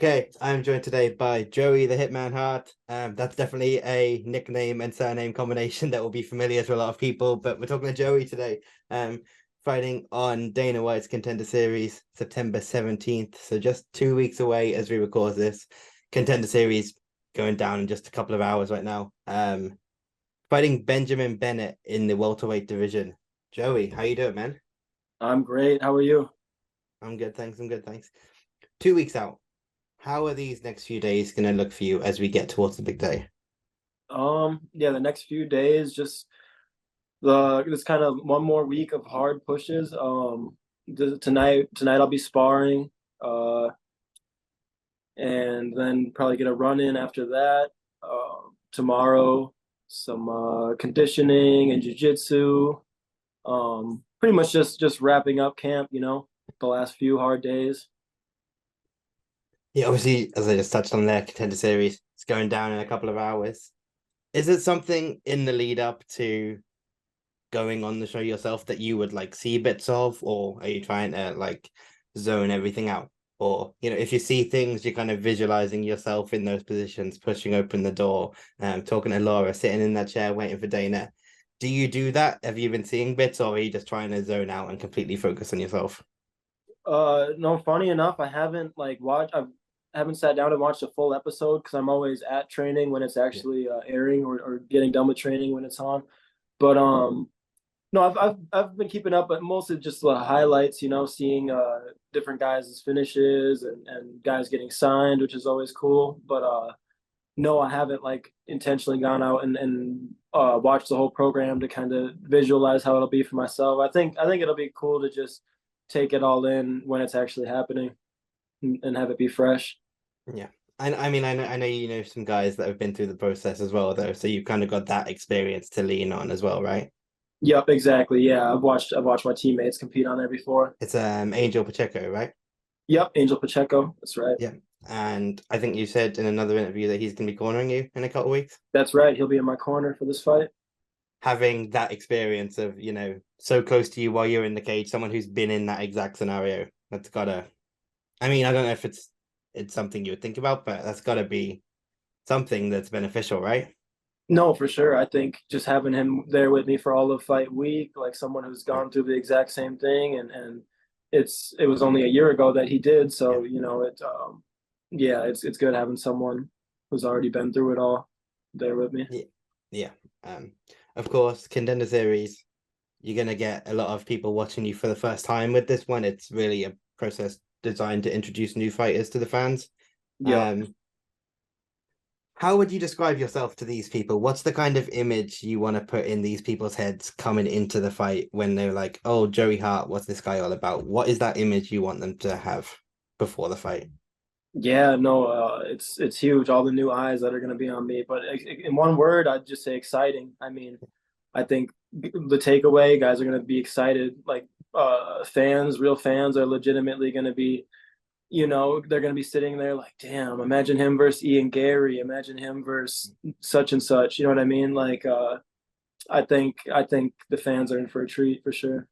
Okay, I'm joined today by Joey the Hitman Hart. That's definitely a nickname and surname combination that will be familiar to a lot of people, but we're talking to Joey today. Fighting on Dana White's Contender Series, September 17th. So just 2 weeks away as we record this. Contender Series going down in just a couple of hours right now. Fighting Benjamin Bennett in the welterweight division. Joey, how you doing, man? I'm great. How are you? I'm good, thanks. I'm good, thanks. 2 weeks out. How are these next few days going to look for you as we get towards the big day? Yeah, the next few days, just the this kind of one more week of hard pushes. Tonight I'll be sparring, uh, and then probably get a run in after that. Tomorrow, some conditioning and jujitsu. Pretty much just wrapping up camp. The last few hard days. Yeah, obviously, as I just touched on there, Contender Series, it's going down in a couple of hours. Is it something in the lead up to going on the show yourself that you would like see bits of, or are you trying to like zone everything out? Or, if you see things, you're kind of visualizing yourself in those positions, pushing open the door, talking to Laura, sitting in that chair waiting for Dana. Do you do that? Have you been seeing bits, or are you just trying to zone out and completely focus on yourself? No, funny enough, I haven't sat down and watched a full episode because I'm always at training when it's Yeah. actually airing or getting done with training when it's on. But no, I've been keeping up, but mostly just the highlights. Seeing different guys' finishes and guys getting signed, which is always cool. But no, I haven't like intentionally gone out and watched the whole program to kind of visualize how it'll be for myself. I think it'll be cool to just take it all in when it's actually happening and have it be fresh. Yeah. I mean, I know you know some guys that have been through the process as well, though. So you've kind of got that experience to lean on as well, right? Yep, exactly. Yeah, I've watched my teammates compete on there before. It's Angel Pacheco, right? Yep, Angel Pacheco. That's right. Yeah. And I think you said in another interview that he's gonna be cornering you in a couple of weeks. That's right. He'll be in my corner for this fight. Having that experience of, so close to you while you're in the cage, someone who's been in that exact scenario, that's gotta I mean, I don't know if it's something you would think about, but that's gotta be something that's beneficial, right? No, for sure. I think just having him there with me for all of fight week, like someone who's Right. gone through the exact same thing, and it was only a year ago that he did, Yeah. so yeah, it's good having someone who's already been through it all there with me. Yeah. Yeah. Um, of course, Contender Series, you're gonna get a lot of people watching you for the first time with this one. It's really a process designed to introduce new fighters to the fans. Yep. Um, how would you describe yourself to these people? What's the kind of image you want to put in these people's heads coming into the fight when they're like, "Oh, Joey Hart, what's this guy all about?" What is that image you want them to have before the fight? Yeah, no, it's huge. All the new eyes that are going to be on me. But in one word, I'd just say exciting. I mean, I think the takeaway guys are going to be excited. Like fans, real fans, are legitimately going to be. They're going to be sitting there like, damn, imagine him versus Ian Gary. Imagine him versus such and such. You know what I mean? Like, I think the fans are in for a treat for sure.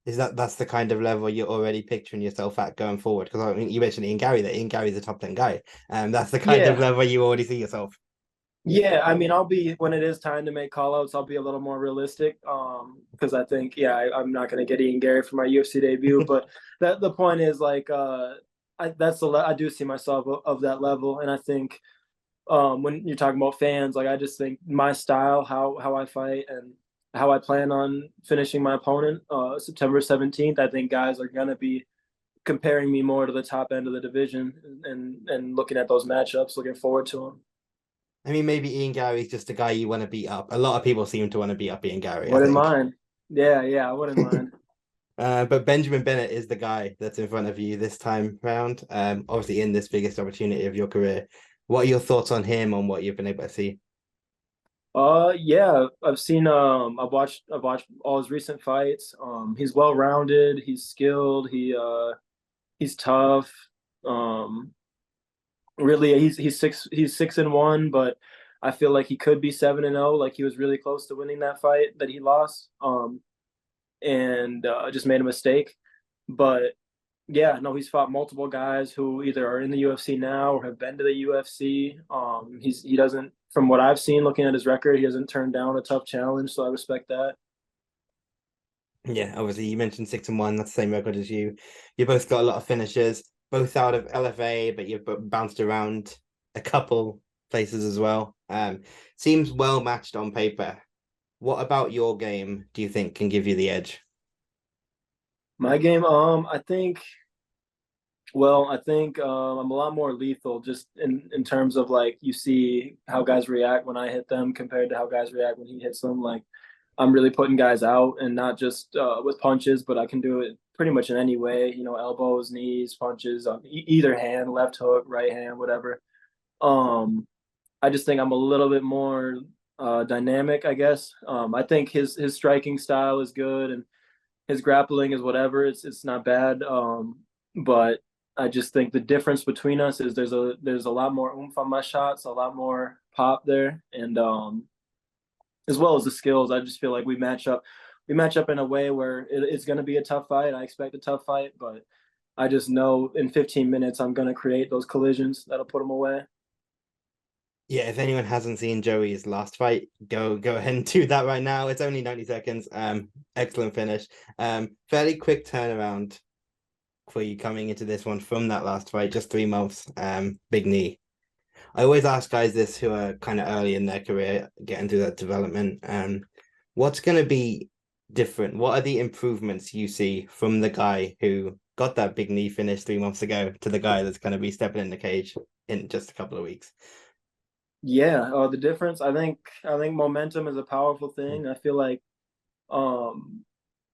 Is that's the kind of level you're already picturing yourself at going forward? Because I mean, you mentioned Ian Gary there. Ian Gary's a top 10 guy, and that's the kind of Yeah, level you already see yourself. yeah, I mean, I'll be when it is time to make call outs, I'll be a little more realistic. Because I think, yeah, I'm not gonna get Ian Gary for my UFC debut, but the point is like, I do see myself of that level, and I think, when you're talking about fans, like I just think my style, how I fight, and how I plan on finishing my opponent, September 17th. I think guys are gonna be comparing me more to the top end of the division and looking at those matchups, looking forward to them. I mean, maybe Ian Gary's just a guy you want to beat up. A lot of people seem to want to beat up Ian Gary, I Wouldn't think. mind. Yeah, yeah, I wouldn't mind. But Benjamin Bennett is the guy that's in front of you this time round. Obviously in this biggest opportunity of your career. What are your thoughts on him, on what you've been able to see? Yeah, I've watched all his recent fights. He's well rounded, he's skilled, he's tough. Um, really he's 6-1, but I feel like he could be 7-0. Like he was really close to winning that fight that he lost. And just made a mistake. But Yeah, no, he's fought multiple guys who either are in the UFC now or have been to the UFC. He doesn't, from what I've seen, looking at his record, he hasn't turned down a tough challenge, so I respect that. Yeah, obviously you mentioned 6-1. That's the same record as you. You both got a lot of finishes, both out of LFA, but you've bounced around a couple places as well. Seems well matched on paper. What about your game do you think can give you the edge? My game, I think, I think I'm a lot more lethal just in terms of like you see how guys react when I hit them compared to how guys react when he hits them. Like I'm really putting guys out and not just with punches, but I can do it pretty much in any way. You know, elbows, knees, punches on either hand, left hook, right hand, whatever. Um, I just think I'm a little bit more dynamic, I guess. I think his striking style is good and his grappling is whatever. It's not bad. But I just think the difference between us is there's a lot more oomph on my shots, a lot more pop there, and as well as the skills. I just feel like we match up. We match up in a way where it's going to be a tough fight. I expect a tough fight, but I just know in 15 minutes I'm going to create those collisions that'll put them away. Yeah, if anyone hasn't seen Joey's last fight, go ahead and do that right now. It's only 90 seconds. Excellent finish. Fairly quick turnaround for you coming into this one from that last fight, just 3 months. Big knee. I always ask guys this who are kind of early in their career, getting through that development. What's going to be different? What are the improvements you see from the guy who got that big knee finish 3 months ago to the guy that's going to be stepping in the cage in just a couple of weeks? Yeah, the difference. I think momentum is a powerful thing. I feel like um,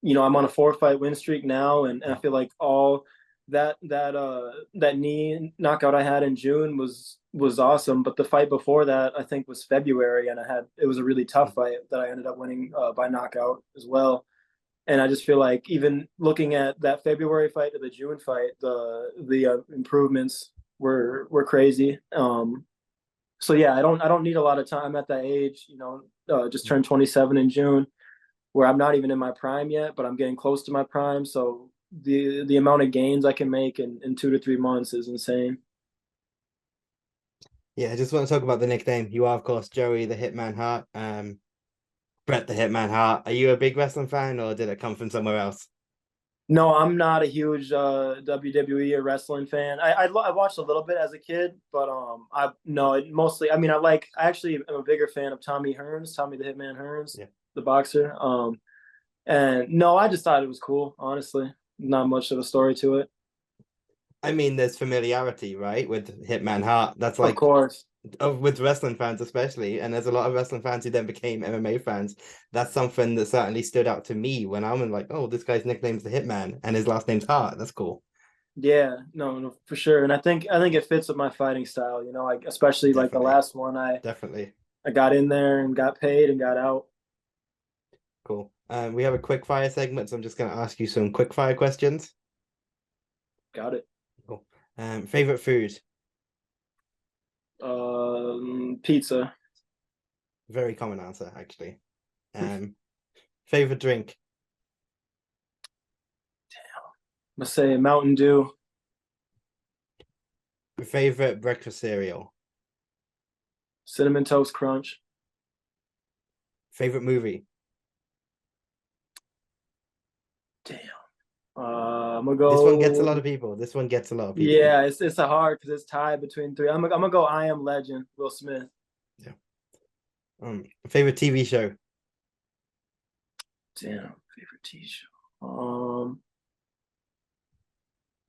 I'm on a 4 fight win streak now, and I feel like all that knee knockout I had in June was awesome. But the fight before that, I think, was February, and it was a really tough fight that I ended up winning by knockout as well. And I just feel like even looking at that February fight to the June fight, the improvements were crazy. So yeah, I don't need a lot of time at that age. Just turned 27 in June, where I'm not even in my prime yet, but I'm getting close to my prime. So the amount of gains I can make in 2 to 3 months is insane. Yeah, I just want to talk about the nickname. You are, of course, Joey the Hitman Hart. Brett the Hitman Hart. Are you a big wrestling fan, or did it come from somewhere else? No, I'm not a huge WWE or wrestling fan. I watched a little bit as a kid, but I no, mostly. I mean, I actually am a bigger fan of Tommy Hearns, Tommy the Hitman Hearns, Yeah. the boxer. And no, I just thought it was cool. Honestly, not much of a story to it. I mean, there's familiarity, right, with Hitman Hart. That's Of like course. with wrestling fans especially, and there's a lot of wrestling fans who then became MMA fans. That's something that certainly stood out to me when I'm in like, oh, this guy's nickname's the Hitman and his last name's Hart. That's cool. Yeah, no, no, for sure. And I think it fits with my fighting style. Like especially like the Definitely. last one, I Definitely. I got in there and got paid and got out. Cool. We have a quick fire segment, so I'm just going to ask you some quick fire questions. Got it. Cool. Favorite food? Pizza. Very common answer, actually. Favorite drink? Let's say Mountain Dew. Favorite breakfast cereal? Cinnamon Toast Crunch. Favorite movie? Damn. I'm gonna This one gets a lot go. of people. This one gets a lot of people. Yeah, it's a hard because it's tied between three. I'm gonna go. I Am Legend. Will Smith. Yeah. Favorite TV show? Damn. Favorite TV show.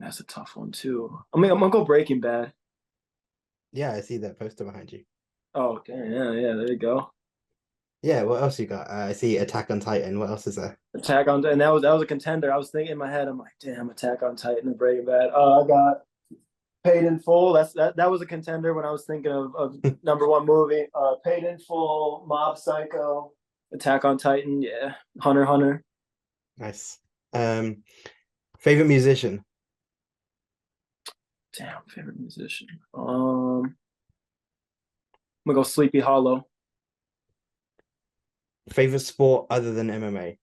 That's a tough one too. I'm gonna go Breaking Bad. Yeah, I see that poster behind you. Oh, okay. Yeah, yeah. There you go. Yeah, what else you got? I see Attack on Titan. What else is there? Attack on, and that was a contender. I was thinking in my head, I'm like, damn, Attack on Titan and Breaking Bad. I got Paid in Full. That was a contender when I was thinking of number one movie. Paid in Full, Mob Psycho, Attack on Titan. Yeah, Hunter x Hunter. Nice. Um, Favorite musician? Damn, favorite musician. I'm gonna go Sleepy Hollow. Favorite sport other than MMA?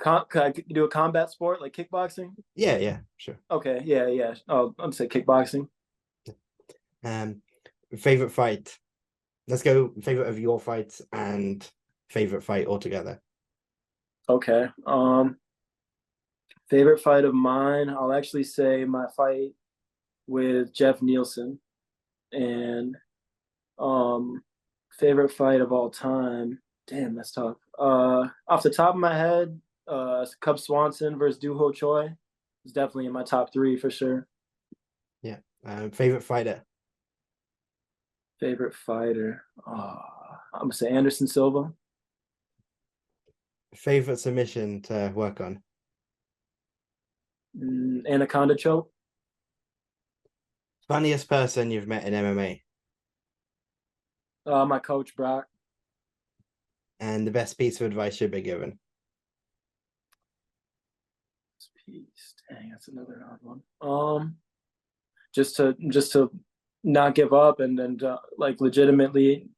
Can I do a combat sport like kickboxing? Yeah, yeah, sure. Okay, yeah, yeah. Oh, I'm say kickboxing. Um, favorite fight. Let's go favorite of your fights and favorite fight altogether. Okay. Favorite fight of mine, I'll actually say my fight with Jeff Nielsen. And um favorite fight of all time. Damn, that's tough. Off the top of my head, Cub Swanson versus Doo Ho Choi is definitely in my top three for sure. Yeah. Favorite fighter. Favorite fighter. I'm gonna say Anderson Silva. Favorite submission to work on. Anaconda choke. Funniest person you've met in MMA. My coach Brock. And the best piece of advice you've been given. Peace. Dang, that's another odd one. Just to not give up and like legitimately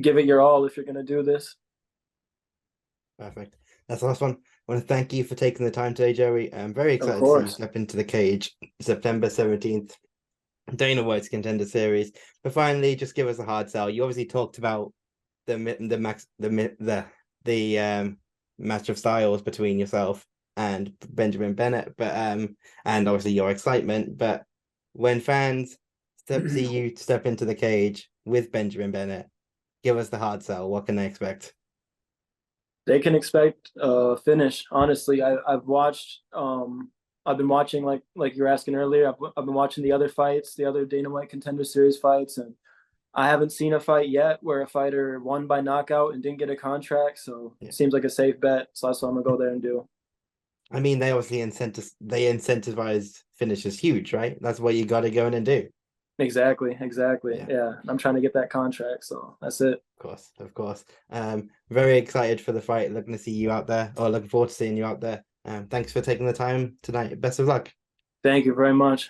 give it your all if you're gonna do this. Perfect. That's the last one. I want to thank you for taking the time today, Joey. I'm very Of excited to see you course. step into the cage September 17th, Dana White's Contender Series. But finally, just give us a hard sell. You obviously talked about the match of styles between yourself and Benjamin Bennett, but and obviously your excitement. But when fans see you step into the cage with Benjamin Bennett, give us the hard sell. What can they expect? They can expect finish. Honestly, I've been watching like you were asking earlier. I've been watching the other fights, the other Dana White Contender Series fights, and I haven't seen a fight yet where a fighter won by knockout and didn't get a contract. So Yeah. it seems like a safe bet. So that's what I'm gonna go there and do. I mean, they obviously incentivize finishes huge, right? That's what you got to go in and do. Exactly, exactly. Yeah, Yeah, I'm trying to get that contract, so that's it. of course, of course. Very excited for the fight. Looking to see you out there, or looking forward to seeing you out there. Thanks for taking the time tonight. Best of luck. Thank you very much.